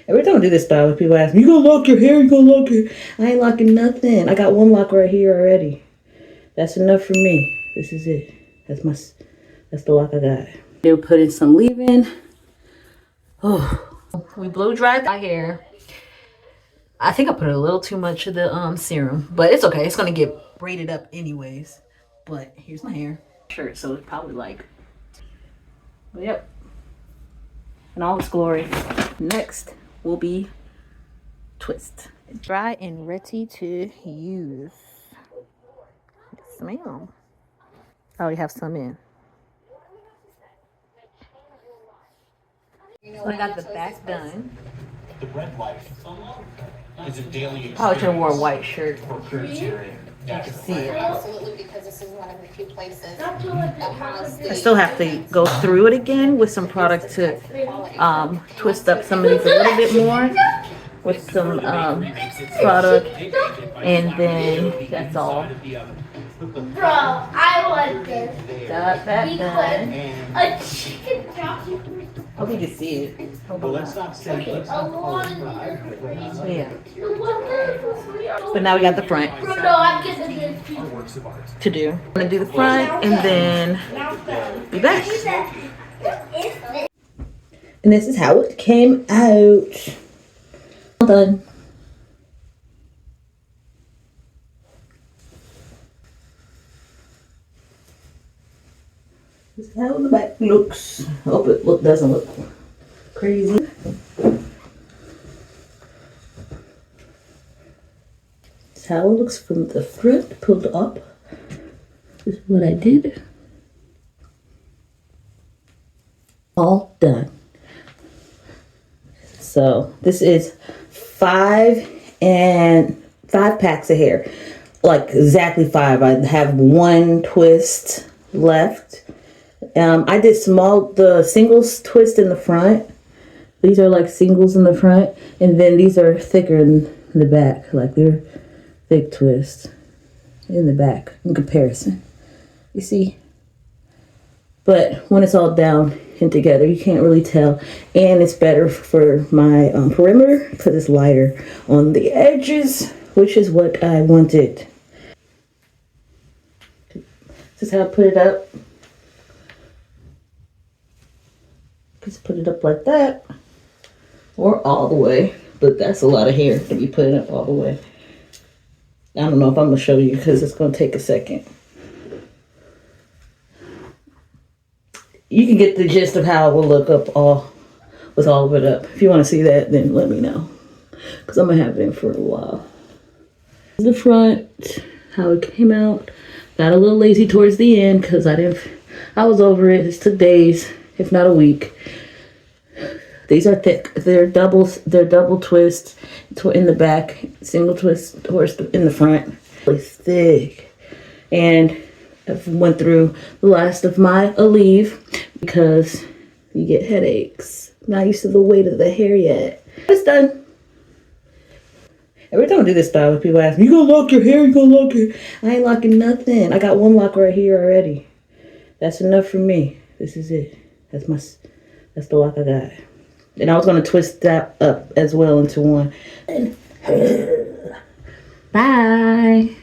Every time I do this style, people ask me, you gonna lock your hair? You gonna lock your hair? I ain't locking nothing. I got one lock right here already. That's enough for me. This is it. That's the lock I got. They'll put in some leave-in. Oh, we blow dried my hair. I think I put a little too much of the serum, but it's okay. It's gonna get braided up anyways. But here's my hair. Shirt, so it's probably like, but yep. In all its glory. Next will be twist. Dry and ready to use. Yes, ma'am. I already have some in. So I got the back done. The red light is a daily. Probably should have wore a white shirt. You can see it. Absolutely, because this is one of the few places that has the. I still have to go through it again with some product to twist up some of these a little bit more with some product, and then that's all. Bro, I want this. Got that done. A chicken jockey. Hope you can see it. Well, let's not say. Let's A not lot call of it Yeah. the But now we got the front Bro, no, I'm getting this. works of art. to do. I'm gonna do the front and then be back. And this is how it came out. All done. This is how the back looks. Hope it doesn't look crazy. This is how it looks from the front, pulled up. This is what I did. All done. So this is 5 packs of hair. Like exactly 5. I have 1 twist left. I did the singles twist in the front. These are like singles in the front, and then these are thicker in the back. Like they're thick twists in the back in comparison. You see? But when it's all down and together, you can't really tell. And it's better for my perimeter because it's lighter on the edges, which is what I wanted. This is how I put it up. Just put it up like that, or all the way, but that's a lot of hair to be putting up all the way. I don't know if I'm gonna show you because it's gonna take a second. You can get the gist of how it will look up with all of it up. If you want to see that, then let me know, because I'm gonna have it in for a while. The front, how it came out. Got a little lazy towards the end because I was over it. It took days, if not a week. These are thick. They're double twists in the back, single twist in the front. Really thick. And I went through the last of my Aleve because you get headaches. Not used to the weight of the hair yet. It's done. Every time I do this style, people ask me, you gonna lock your hair? You gonna lock your hair? I ain't locking nothing. I got one lock right here already. That's enough for me. This is it. That's the lock I got. And I was going to twist that up as well into one. Bye.